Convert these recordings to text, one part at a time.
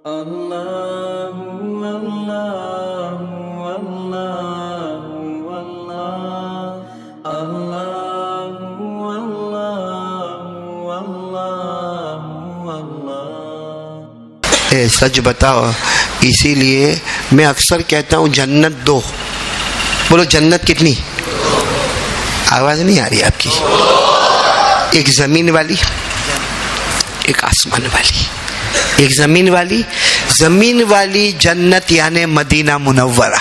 اللہ اللہ اللہ اللہ اللہ اللہ۔ سچ بتاؤ، اسی لیے میں اکثر کہتا ہوں جنت دو، بولو جنت کتنی؟ آواز نہیں آ رہی آپ کی؟ ایک زمین والی، ایک آسمان والی۔ ایک زمین والی جنت یعنی مدینہ منورہ۔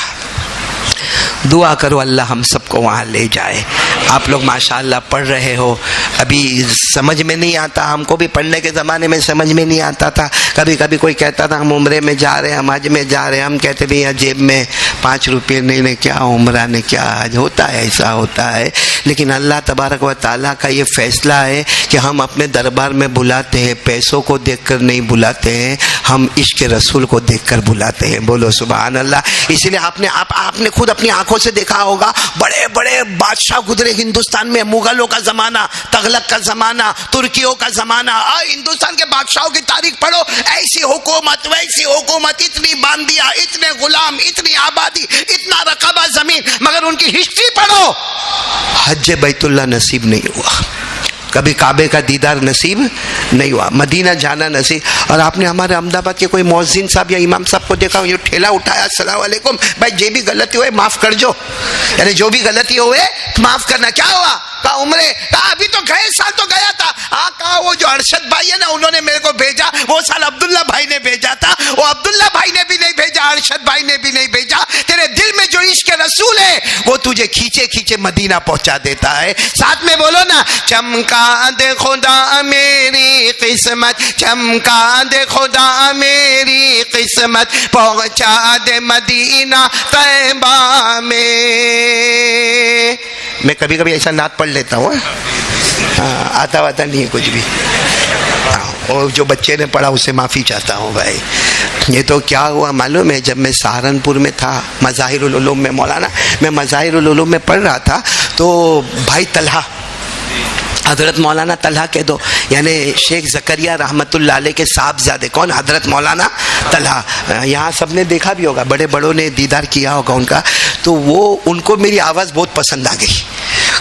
دعا کرو اللہ ہم سب کو وہاں لے جائے۔ آپ لوگ ماشاءاللہ پڑھ رہے ہو، ابھی سمجھ میں نہیں آتا، ہم کو بھی پڑھنے کے زمانے میں سمجھ میں نہیں آتا تھا۔ کبھی کبھی کوئی کہتا تھا ہم عمرے میں جا رہے ہیں، ہم حج میں جا رہے ہیں، ہم کہتے بھی یہاں جیب میں 5 روپے نہیں، کیا عمرہ نے کیا حج ہوتا ہے، ایسا ہوتا ہے۔ لیکن اللہ تبارک و تعالیٰ کا یہ فیصلہ ہے کہ ہم اپنے دربار میں بلاتے ہیں، پیسوں کو دیکھ کر نہیں بلاتے ہیں، ہم عشق رسول کو دیکھ کر بلاتے ہیں۔ بولو سبحان اللہ۔ اسی لیے آپ نے خود اپنی آنکھوں سے دیکھا ہوگا، بڑے بڑے بادشاہ گزرے ہندوستان میں، مغلوں کا زمانہ، تغلق کا زمانہ، ترکیوں کا زمانہ۔ ہندوستان کے بادشاہوں کی تاریخ پڑھو، ایسی حکومت ویسی حکومت، اتنی باندیا، اتنے غلام، اتنی آبادی، اتنا رقبہ زمین، مگر ان کی ہسٹری پڑھو، حج بیت اللہ نصیب نہیں ہوا، کبھی کعبے کا دیدار نصیب نہیں ہوا، مدینہ جانا نصیب۔ اور آپ نے ہمارے احمد آباد کے کوئی مؤذن صاحب یا امام صاحب کو دیکھا یہ ٹھیلا اٹھایا، السلام علیکم بھائی، جو بھی غلطی ہوئے معاف کر جو، یعنی جو بھی غلطی ہوئے معاف کرنا۔ کیا ہوا؟ کہا عمرے، کہا ابھی تو گئے سال تو گیا تھا۔ کہا وہ جو ارشد بھائی ہے نا، انہوں نے میرے کو بھیجا، وہ سال عبداللہ بھائی نے بھیجا تھا، وہ عبداللہ بھائی نے بھی نہیں بھیجا، ارشد بھائی نے بھی نہیں بھیجا۔ تیرے دل میں جو عشق رسول ہے وہ تجھے کھینچے کھینچے مدینہ پہنچا دیتا ہے۔ ساتھ میں بولو نا، چمکا دے خدا میری قسمت، چمکا دے خدا میری قسمت، پہنچا دے مدینہ طیبہ میں۔ میں کبھی کبھی ایسا نعت پڑھ لیتا ہوں، آتا واتا نہیں ہے کچھ بھی، اور جو بچے نے پڑھا اسے معافی چاہتا ہوں بھائی۔ یہ تو کیا ہوا معلوم ہے، جب میں سہارنپور میں تھا مظاہر العلوم میں، مولانا میں مظاہر العلوم میں پڑھ رہا تھا، تو بھائی طلحہ، حضرت مولانا طلحہ کہہ دو، یعنی شیخ زکریا رحمت اللہ علیہ کے صاحبزادے، کون؟ حضرت مولانا طلحہ۔ یہاں سب نے دیکھا بھی ہوگا، بڑے بڑوں نے دیدار کیا ہوگا ان کا۔ تو ان کو میری آواز بہت پسند آ گئی،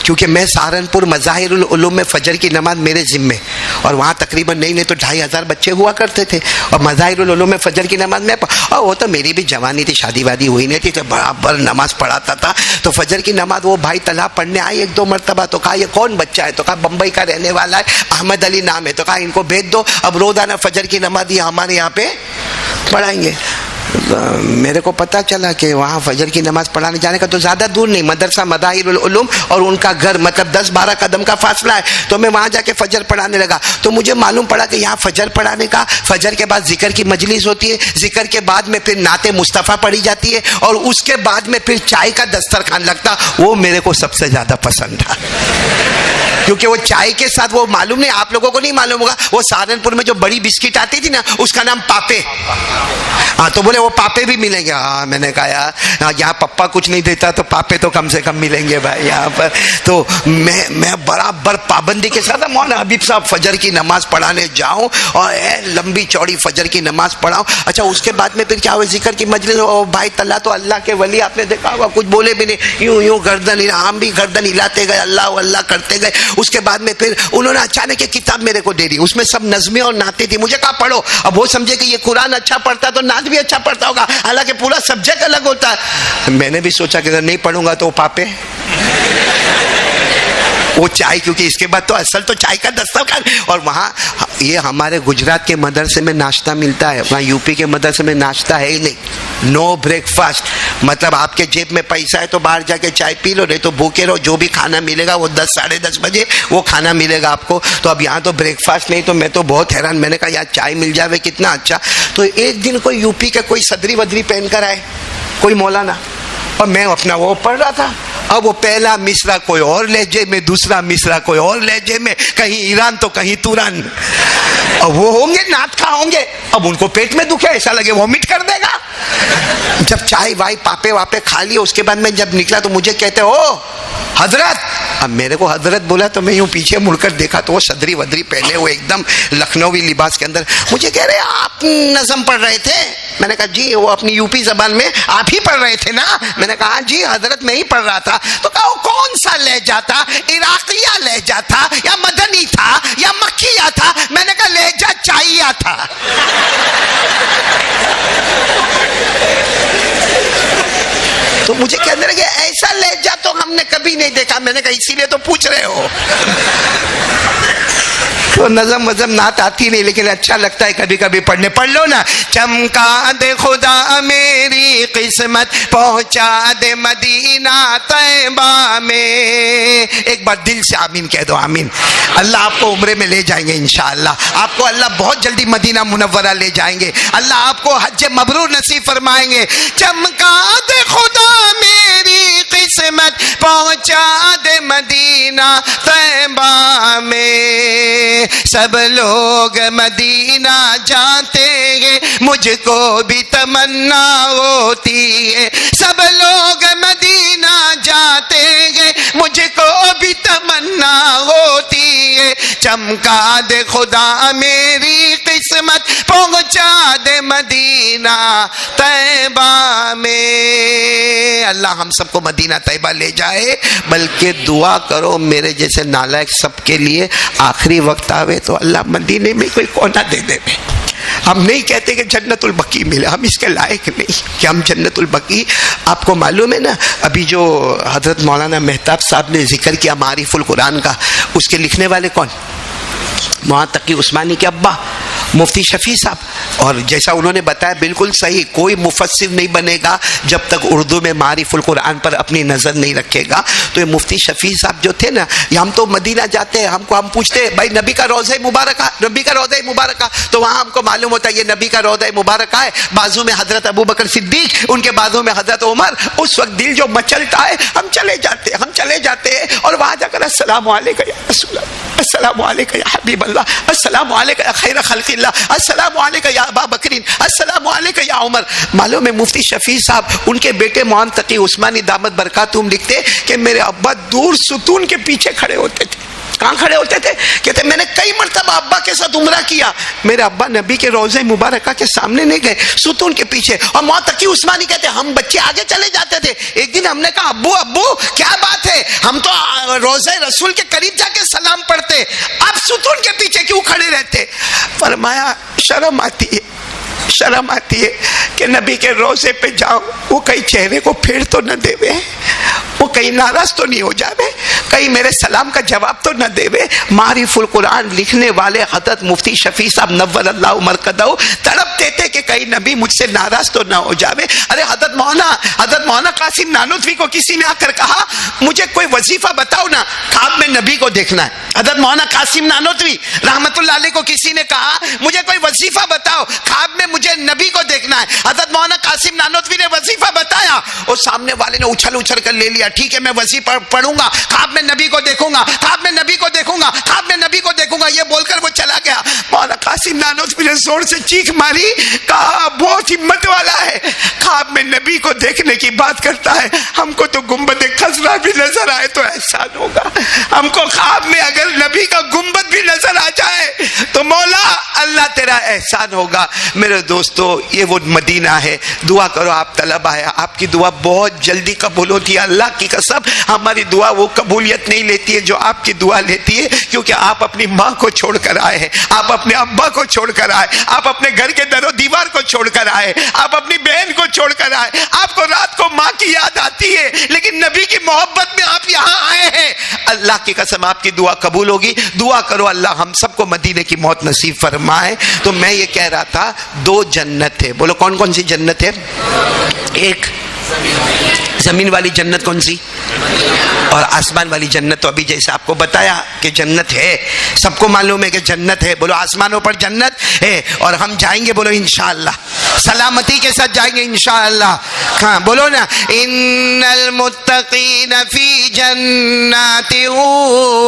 کیونکہ میں سہارنپور مظاہر العلوم میں فجر کی نماز میرے ذمے، اور وہاں تقریباً نہیں تو 2500 بچے ہوا کرتے تھے، اور مظاہر العلوم میں فجر کی نماز میں، اور وہ تو میری بھی جوانی تھی، شادی وادی ہوئی نہیں تھی، تو برابر نماز پڑھاتا تھا۔ تو فجر کی نماز وہ بھائی طلحہ پڑھنے آئے 1-2 مرتبہ، تو کہا یہ کون بچہ ہے؟ تو کہا بمبئی کا رہنے والا ہے، احمد علی نام ہے۔ تو کہا ان کو بھیج دو، اب روزانہ فجر کی نماز یہ ہمارے یہاں پہ پڑھائیں گے۔ میرے کو پتا چلا کہ وہاں فجر کی نماز پڑھانے جانے کا تو زیادہ دور نہیں، مدرسہ مظاہر العلوم اور ان کا گھر مطلب 10-12 قدم کا فاصلہ ہے۔ تو میں وہاں جا کے فجر پڑھانے لگا، تو مجھے معلوم پڑا کہ یہاں فجر پڑھانے کا، فجر کے بعد ذکر کی مجلس ہوتی ہے، ذکر کے بعد میں پھر نعت مصطفیٰ پڑھی جاتی ہے، اور اس کے بعد میں پھر چائے کا دسترخوان لگتا۔ وہ میرے کو سب سے زیادہ پسند تھا، کیونکہ وہ چائے کے ساتھ، وہ معلوم نہیں آپ لوگوں کو نہیں معلوم ہوگا، وہ سہارنپور میں جو بڑی بسکٹ آتی تھی نا، اس کا نام پاپے۔ تو بولے وہ پاپے بھی ملیں گے؟ میں نے کہا یار یہاں پپا کچھ نہیں دیتا تو پاپے تو کم سے کم ملیں گے بھائی یہاں پر۔ تو میں برابر پابندی کے ساتھ مولانا حبیب صاحب فجر کی نماز پڑھانے جاؤں، اور لمبی چوڑی فجر کی نماز پڑھاؤں۔ اچھا اس کے بعد میں پھر کیا ہوا، ذکر کی مجلس، اور بھائی طلحہ تو اللہ کے ولی، آپ نے دیکھا ہوگا کچھ بولے بھی نہیں، یوں گردن، ہم بھی گردن ہلاتے گئے، اللہ اللہ کرتے گئے۔ اس کے بعد میں پھر انہوں نے اچانک ایک کتاب میرے کو دے دی، اس میں سب نظمیں اور نعتیں تھی۔ مجھے کہا پڑھو۔ اب وہ سمجھے کہ یہ قرآن اچھا پڑھتا تو نعت بھی اچھا پڑھتا ہوگا، حالانکہ پورا سبجیکٹ الگ ہوتا ہے۔ میں نے بھی سوچا کہ اگر نہیں پڑھوں گا تو وہ پاپے، وہ چائے، کیونکہ اس کے بعد تو اصل تو چائے کا دسترخوان۔ اور وہاں یہ ہمارے گجرات کے مدرسے میں ناشتہ ملتا ہے، وہاں یو پی کے مدرسے میں ناشتہ ہے ہی نہیں، نو بریک فاسٹ، مطلب آپ کے جیب میں پیسہ ہے تو باہر جا کے چائے پی لو، نہیں تو بھوکے رہو، جو بھی کھانا ملے گا وہ 10-10:30 بجے وہ کھانا ملے گا آپ کو۔ تو اب یہاں تو بریک فاسٹ نہیں، تو میں تو بہت حیران، میں نے کہا یار چائے مل جاوے کتنا اچھا۔ تو ایک دن کوئی یو پی کے کوئی صدری ودری پہن کر آئے، کوئی مولانا، اور میں اپنا وہ پڑھ رہا تھا۔ اب وہ پہلا مصرع کوئی اور لہجے میں، دوسرا مصرع کوئی اور لہجے میں، کہیں ایران تو کہیں توران، اور وہ ہوں گے نعت خواہ ہوں گے، اب ان کو پیٹ میں دکھے، ایسا لگے وامٹ کر دے گا۔ جب چائے وائی پاپے واپے کھا لیے، اس کے بعد میں جب نکلا تو مجھے کہتے ہو حضرت اب میرے کو حضرت بولا تو میں یوں پیچھے مڑ کر دیکھا تو وہ صدری ودری پہنے ہوئے ایک دم لکھنوی لباس کے اندر مجھے کہہ رہے آپ نظم پڑھ رہے تھے؟ میں نے کہا جی وہ اپنی یوپی زبان میں آپ ہی پڑھ رہے تھے نا؟ میں نے کہا جی حضرت میں ہی پڑھ رہا تھا. تو کہا وہ کون سا لہجہ تھا؟ عراقیہ لہجہ تھا یا مدنی تھا یا مکیہ تھا؟ میں نے کہا لہجہ چائیہ تھا. تو مجھے کہنے لگے ایسا لہجہ تو ہم نے کبھی نہیں دیکھا. میں نے کہا اسی لیے تو پوچھ رہے ہو. تو نظم وزم نعت آتی نہیں لیکن اچھا لگتا ہے کبھی کبھی پڑھنے. پڑھ لو نا. چمکا دے خدا میری قسمت پہنچا دے مدینہ طیبہ میں. ایک بار دل سے آمین کہہ دو. آمین. اللہ آپ کو عمرے میں لے جائیں گے انشاءاللہ. آپ کو اللہ بہت جلدی مدینہ منورہ لے جائیں گے. اللہ آپ کو حج مبرور نصیب فرمائیں گے. چمکا دے خدا میری قسمت پہنچا دے مدینہ طیبہ میں. سب لوگ مدینہ جاتے ہیں مجھ کو بھی تمنا ہوتی ہے. سب لوگ مدینہ جاتے ہیں مجھ کو بھی تمنا ہوتی ہے. چمکا دے خدا میری قسمت پہنچا دے مدینہ طیبہ میں. اللہ ہم سب کو مدینہ طیبہ لے جائے. بلکہ دعا کرو میرے جیسے نالائق سب کے لیے آخری وقت آوے تو اللہ مدینے میں کوئی کونا دے دے. ہم نہیں کہتے کہ جنت البقیع ملے, ہم اس کے لائق نہیں کہ ہم جنت البقیع. آپ کو معلوم ہے نا ابھی جو حضرت مولانا مہتاب صاحب نے ذکر کیا معارف القرآن کا, اس کے لکھنے والے کون؟ مولانا تقی عثمانی کے ابا مفتی شفیع صاحب. اور جیسا انہوں نے بتایا بالکل صحیح, کوئی مفسر نہیں بنے گا جب تک اردو میں معارف القرآن پر اپنی نظر نہیں رکھے گا. تو یہ مفتی شفیع صاحب جو تھے نا, ہم تو مدینہ جاتے ہیں, ہم پوچھتے ہیں بھائی نبی کا روضہ مبارکہ, نبی کا روضہ مبارکہ, تو وہاں ہم کو معلوم ہوتا ہے یہ نبی کا روضہ مبارکہ ہے, بازو میں حضرت ابو بکر صدیق, ان کے بازو میں حضرت عمر. اس وقت دل جو مچلتا ہے ہم چلے جاتے ہیں اور وہاں جا کر السلام علیکم یا رسول اللہ, السلام علیکم یا حبیب اللہ, السلام علیکم یا خیر خلق اللہ, السلام علیکم یا ابا بکرین, السلام علیکم یا عمر. معلوم ہے مفتی شفیع صاحب ان کے بیٹے مولانا تقی عثمانی دامت برکاتہم لکھتے کہ میرے ابا دور ستون کے پیچھے کھڑے ہوتے تھے. کہاں کھڑے ہوتے تھے؟ کہتے میں نے کئی مرتبہ ابا کے ساتھ عمرہ کیا, میرے ابا نبی کے روضہ مبارکہ کے سامنے نہیں گئے, ستون کے پیچھے. اور مولانا تقی عثمانی کہتے ہم بچے آگے چلے جاتے تھے. ایک دن ہم نے کہا ابو کیا بات ہے, ہم تو روضہ رسول کے قریب جا کے سلام پڑھتے, آپ ستون کے پیچھے کیوں کھڑے رہتے؟ فرمایا شرم آتی ہے کہ نبی کے روضے پہ جاؤ, وہ کئی چہرے کو پھیر تو نہ دے, وہ کہیں ناراض تو نہیں ہو جاوے, کہیں میرے سلام کا جواب تو نہ دے. معارف القرآن لکھنے والے حضرت مفتی شفیع صاحب نور اللہ مرقدہ تڑپتے تھے کہ کہیں نبی مجھ سے ناراض تو نہ ہو جاوے. ارے حضرت مولانا قاسم نانوتوی کو کسی نے آ کر کہا مجھے کوئی وظیفہ بتاؤ نا, خواب میں نبی کو دیکھنا ہے. حضرت مولانا قاسم نانوتوی رحمت اللہ علیہ کو کسی نے کہا مجھے کوئی وظیفہ بتاؤ, خواب میں مجھے نبی کو دیکھنا ہے. حضرت مولانا قاسم نانوتوی نے وظیفہ بتایا, اور سامنے والے نے اچھل کر لے لیا, ٹھیک ہے میں وظیفہ پڑھوں گا, خواب میں نبی کو دیکھوں گا, خواب میں نبی کو دیکھوں گا, خواب میں نبی کو دیکھوں گا, یہ بول کر وہ چلا گیا. مولانا قاسم نانوتوی نے زور سے چیخ ماری, کہا بہت ہمت والا ہے, خواب میں نبی کو دیکھنے کی بات کرتا ہے, ہم کو تو گنبد خضرا بھی نظر آئے تو احسان ہوگا, ہم کو خواب میں اگر نبی کا گنبد بھی نظر آ جائے تو مولا اللہ تیرا احسان ہوگا. میرے دوستو یہ وہ مدینہ ہے, دعا کرو آپ طلبہ ہے, آپ کی دعا بہت جلدی قبول ہوتی ہے. اللہ کی قسم ہماری دعا وہ قبولیت نہیں لیتی ہے جو آپ کی دعا لیتی ہے, کیونکہ آپ اپنی ماں کو چھوڑ کر آئے ہیں, آپ اپنے ابا کو چھوڑ کر آئے, آپ اپنے گھر کے در و دیوار کو چھوڑ کر آئے, آپ اپنی بہن کو چھوڑ کر آئے, آپ کو رات کو ماں کی یاد آتی ہے, لیکن نبی کی محبت میں آپ یہاں آئے ہیں. اللہ کی قسم آپ کی دعا قبول ہوگی. دعا کرو اللہ ہم سب کو مدینے کی موت نصیب فرمائے. تو میں یہ کہہ رہا تھا دو جنت ہے, بولو کون کون سی جنت ہے؟ ایک زمین والی جنت کون سی, اور آسمان والی جنت. تو ابھی جیسے آپ کو بتایا کہ جنت ہے, سب کو معلوم ہے کہ جنت ہے, بولو آسمانوں پر جنت ہے, اور ہم جائیں گے, بولو انشاءاللہ سلامتی کے ساتھ جائیں گے انشاءاللہ. ہاں بولو نا, ان المتقین فی جنات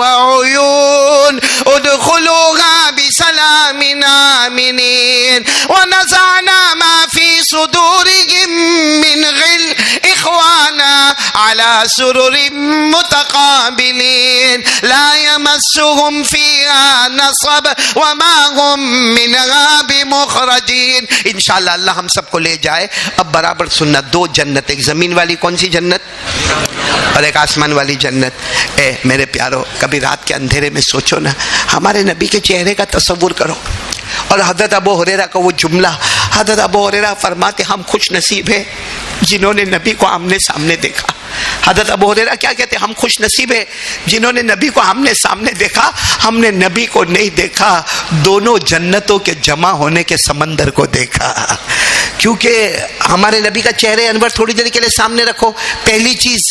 وعیون ادخلوها بسلام آمنین ونزعنا ما فی صدورهم من غل اخوانا على سرر متقابلین لا يمسهم فيها نصب وما هم منها بمخرجين. انشاءاللہ اللہ ہم سب کو لے جائے. اب برابر سننا, دو جنت, ایک زمین والی کون سی جنت اور ایک آسمان والی جنت. اے میرے پیارو, کبھی رات کے اندھیرے میں سوچو نا, ہمارے نبی کے چہرے کا تصور کرو. اور حضرت ابو ہریرہ کا وہ جملہ, حضرت ابو ہریرہ فرماتے ہم خوش نصیب ہیں جنہوں نے نبی کو آمنے سامنے دیکھا. حضرت ابو ہریرہ کیا کہتے ہیں, ہم خوش نصیب ہیں جنہوں نے نبی کو آمنے سامنے دیکھا. ہم نے نبی کو نہیں دیکھا, دونوں جنتوں کے جمع ہونے کے سمندر کو دیکھا. کیونکہ ہمارے نبی کا چہرے انور تھوڑی دیر کے لیے سامنے رکھو, پہلی چیز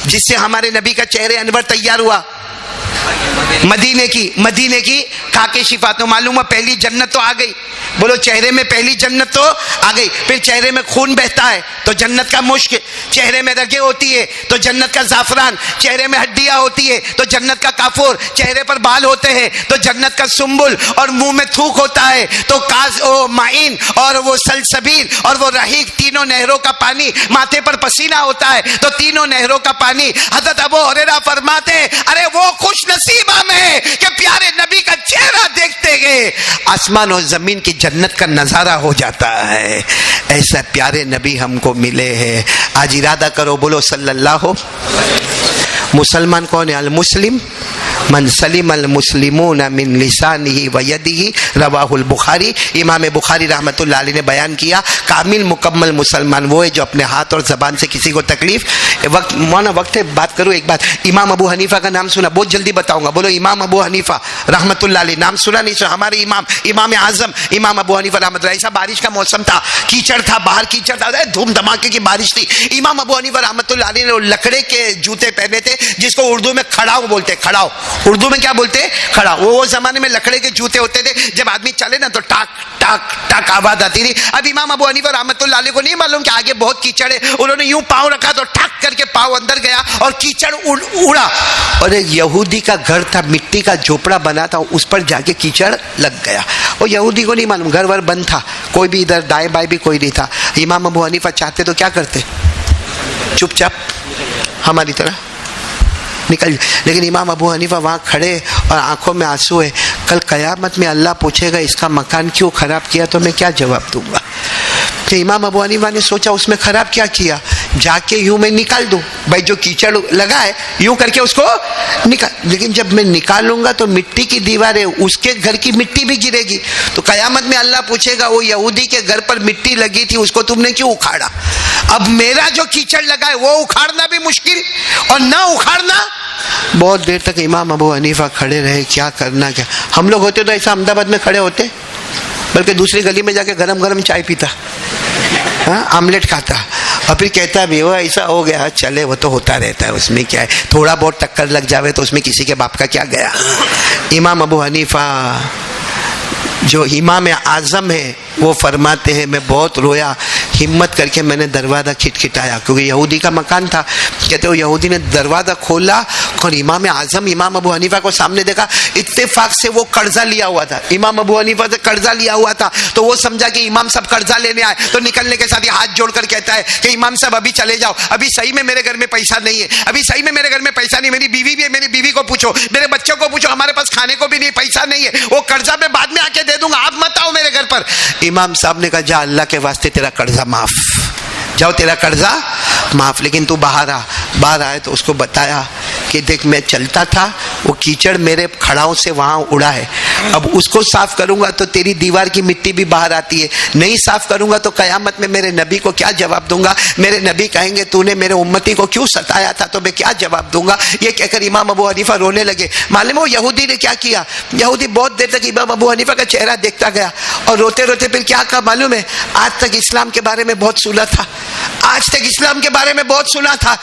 جس سے ہمارے نبی کا چہرے انور تیار ہوا مدینے کی کھاکے شفا, تو معلوم ہے پہلی جنت تو آ گئی. بولو چہرے میں پہلی جنت تو آ گئی. پھر چہرے میں خون بہتا ہے تو جنت کا مشک, چہرے میں رگیں ہوتی ہے تو جنت کا زعفران, چہرے میں ہڈیاں ہوتی ہے تو جنت کا کافور, چہرے پر بال ہوتے ہیں تو جنت کا سنبل, اور منہ میں تھوک ہوتا ہے تو معین اور وہ سلسبیل اور وہ رحیق, تینوں نہروں کا پانی, ماتھے پر پسینہ ہوتا ہے تو تینوں نہروں کا پانی. حضرت ابو ہریرہ فرماتے ہیں ارے وہ خوش نصیب ہم ہیں کہ پیارے نبی کا چہرہ دیکھتے گئے آسمان اور زمین کی جنت کا نظارہ ہو جاتا ہے. ایسا پیارے نبی ہم کو ملے ہیں. آج ارادہ کرو, بولو صلی اللہ. مسلمان کون ہے؟ المسلم من سلم المسلمون من لسانه و یده, رواہ البخاری. امام بخاری رحمۃ اللہ علیہ نے بیان کیا کامل مکمل مسلمان وہ ہے جو اپنے ہاتھ اور زبان سے کسی کو تکلیف. وقت ہے بات کرو ایک بات. امام ابو حنیفہ کا نام سنا, بہت جلدی بتاؤں گا. بولو امام ابو حنیفہ رحمۃ اللہ علیہ, نام سنا نہیں سنا؟ ہمارے امام اعظم امام ابو حنیفہ رحمۃ اللہ. ایسا بارش کا موسم تھا, کیچڑ تھا, باہر کیچڑ تھا, دھوم دھماکے کی بارش تھی. امام ابو حنیفہ رحمۃ اللہ علیہ نے لکڑے کے جوتے پہنے تھے جس کو اردو میں کھڑاؤ بولتے. کھڑاؤ اردو میں کیا بولتے؟ کھڑا. وہ زمانے میں لکڑے کے جوتے ہوتے تھے, جب آدمی چلے نا تو ٹاک ٹاک ٹاک آواز آتی تھی. اب امام ابو حنیفہ رحمۃ اللہ علیہ کو نہیں معلوم کہ آگے بہت کیچڑ ہے, انہوں نے یوں پاؤں رکھا تو ٹھک کر کے پاؤں اندر گیا اور کیچڑ اڑا. اور ایک یہودی کا گھر تھا, مٹی کا جھوپڑا بنا تھا, اس پر جا کے کیچڑ لگ گیا. اور یہودی کو نہیں معلوم, گھر ور بند تھا, کوئی بھی ادھر دائیں بائیں بھی کوئی نہیں تھا. امام ابو حنیفہ چاہتے تو کیا کرتے, چپ چاپ ہماری طرح نکل. لیکن امام ابو حنیفہ وہاں کھڑے اور آنکھوں میں آنسو ہے. کل قیامت میں اللہ پوچھے گا اس کا مکان کیوں خراب کیا, تو میں کیا جواب دوں گا؟ کہ امام ابو حنیفہ نے سوچا اس میں خراب کیا کیا, جا کے یوں میں نکال دوں, بھائی جو کیچڑ لگا ہے یوں کر کے اس کو نکال. لیکن جب میں نکالوں گا تو مٹی کی دیوار ہے, اس کے گھر کی مٹی بھی گرے گی, تو قیامت میں اللہ پوچھے گا وہ یہودی کے گھر پر مٹی لگی تھی اس کو تم نے کیوں اکھاڑا. اب میرا جو کیچڑ لگا ہے وہ اکھاڑنا بھی مشکل اور نہ اکھاڑنا. بہت دیر تک امام ابو حنیفہ کھڑے رہے, کیا کرنا کیا. ہم لوگ ہوتے تو ایسا احمد آباد میں کھڑے ہوتے, بلکہ دوسری گلی میں جا کے گرم گرم چائے پیتا, آملیٹ کھاتا, اور پھر کہتا بھی وہ ایسا ہو گیا, چلے وہ تو ہوتا رہتا ہے, اس میں کیا ہے, تھوڑا بہت ٹکر لگ جاوے تو اس میں کسی کے باپ کا کیا گیا. امام ابو حنیفہ جو امام اعظم ہے وہ فرماتے ہیں میں بہت رویا, ہمت کر کے میں نے دروازہ کھٹکھٹایا, کیونکہ یہودی کا مکان تھا. کہتے ہو یہودی نے دروازہ کھولا اور امام اعظم امام ابو حنیفہ کو سامنے دیکھا. اتفاق سے وہ قرضہ لیا ہوا تھا, امام ابو حنیفہ سے قرضہ لیا ہوا تھا, تو وہ سمجھا کہ امام صاحب قرضہ لینے آئے, تو نکلنے کے ساتھ ہی ہاتھ جوڑ کر کہتا ہے کہ امام صاحب ابھی چلے جاؤ, ابھی صحیح میں میرے گھر میں پیسہ نہیں ہے, ابھی صحیح میں میرے گھر میں پیسہ نہیں, میری بیوی بھی ہے, میری بیوی کو پوچھو, میرے بچوں کو پوچھو, ہمارے پاس کھانے کو بھی نہیں, پیسہ نہیں ہے, وہ قرضہ میں بعد میں آ کے دے دوں گا, آپ مت آؤ میرے گھر پر. امام صاحب نے کہا جا اللہ کے واسطے تیرا قرضہ معاف, جاؤ تیرا قرضہ معاف. لیکن تو باہر آئے تو اس کو بتایا کہ دیکھ میں چلتا تھا, وہ کیچڑ میرے کھڑاؤں سے وہاں اڑا ہے, اب اس کو صاف کروں گا تو تیری دیوار کی مٹی بھی باہر آتی ہے, نہیں صاف کروں گا تو قیامت میں میرے نبی کو کیا جواب دوں گا, میرے نبی کہیں گے تو نے میرے امتی کو کیوں ستایا تھا, تو میں کیا جواب دوں گا. یہ کہہ کر امام ابو حنیفہ رونے لگے. معلوم وہ یہودی نے کیا کیا, یہودی بہت دیر تک امام ابو حنیفہ کا چہرہ دیکھتا گیا اور روتے روتے پھر کیا کہا معلوم ہے, آج تک اسلام کے بارے میں بہت سنا تھا, آج تک اسلام کے بارے میں بہت سنا تھا,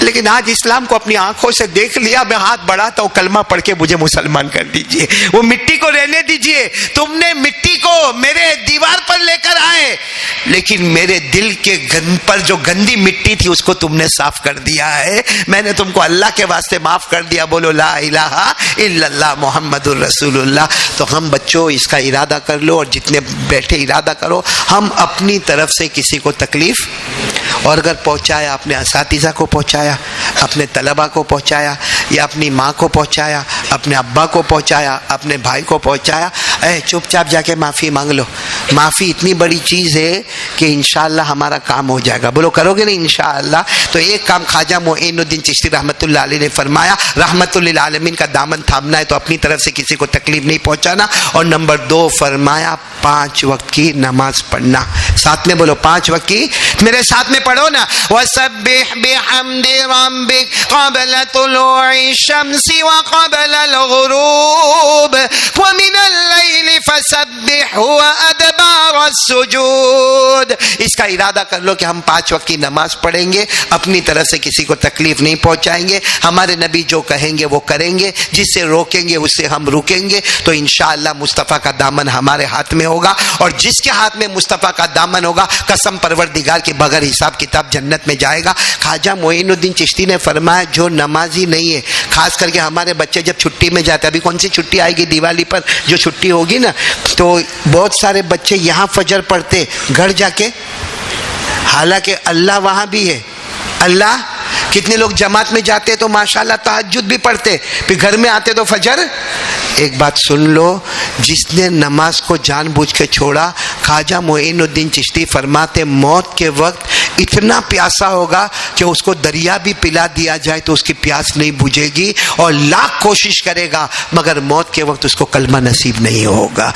لیکن آج اسلام کو اپنی آنکھوں سے دیکھ لیا, میں ہاتھ بڑھاتا ہوں, کلمہ پڑھ کے مجھے مسلمان کر دیجئے, وہ مٹی کو رہنے دیجئے. تم نے مٹی کو میرے دیوار پر لے کر آئے, لیکن میرے دل کے پر جو گندی مٹی تھی اس کو تم نے صاف کر دیا ہے, میں نے تم کو اللہ کے واسطے معاف کر دیا. بولو لا الہ الا اللہ محمد الرسول اللہ. تو ہم بچوں اس کا ارادہ کر لو, اور جتنے بیٹھے ارادہ کرو, ہم اپنی طرف سے کسی کو تکلیف, اور اگر پہنچایا اپنے اساتذہ کو پہنچایا, اپنے طلبہ کو پہنچایا, یا اپنی ماں کو پہنچایا، اپنے ابا کو پہنچایا، اپنے بھائی کو پہنچایا، چپ چاپ جا کے معافی مانگ لو. معافی اتنی بڑی چیز ہے کہ انشاءاللہ ہمارا کام ہو جائے گا. بولو کرو گے نا انشاءاللہ؟ تو ایک کام خواجہ معین الدین چشتی رحمۃ اللہ علیہ نے فرمایا، رحمت للعالمین کا دامن تھامنا ہے تو اپنی طرف سے کسی کو تکلیف نہیں پہنچانا. اور نمبر 2 فرمایا 5 وقت کی نماز پڑھنا. ساتھ میں بولو 5 وقت کی، میرے ساتھ میں پڑھو نا. وَسَبِّحْ بِحَمْدِ رَبِّكَ قَبْلَ طُلُوعِ الشَّمْسِ وَقَبْلَ الْغُرُوبِ وَمِنَ اللَّيْلِ فَسَبِّحْهُ وَأَدْبَارَ السُّجُودِ. اس کا ارادہ کر لو کہ ہم 5 وقت کی نماز پڑھیں گے، اپنی طرف سے کسی کو تکلیف نہیں پہنچائیں گے. ہمارے نبی جو کہیں گے وہ کریں گے، جس سے روکیں گے اس سے ہم رکیں گے. تو انشاءاللہ مصطفیٰ کا دامن ہمارے ہاتھ میں ہوگا، اور جس کے ہاتھ میں مصطفیٰ کا دامن ہوگا قسم پروردگار کے بغیر حساب کتاب جنت میں جائے گا. خواجہ معین الدین چشتی نے فرمایا جو نمازی نہیں ہے، خاص کر کے ہمارے بچے جب چھٹی میں جاتے ہیں، ابھی کون سی چھٹی آئے گی؟ دیوالی پر جو چھٹی ہوگی نا، تو بہت سارے بچے یہاں فجر پڑھتے گھر جا کے، حالانکہ اللہ وہاں بھی ہے. اللہ کتنے لوگ جماعت میں جاتے تو ماشاءاللہ تہجد بھی پڑھتے، پھر گھر میں آتے تو فجر. ایک بات سن لو، جس نے نماز کو جان بوجھ کے چھوڑا، خواجہ معین الدین چشتی فرماتے موت کے وقت اتنا پیاسا ہوگا کہ اس کو دریا بھی پلا دیا جائے تو اس کی پیاس نہیں بجھے گی، اور لاکھ کوشش کرے گا مگر موت کے وقت اس کو کلمہ نصیب نہیں ہوگا.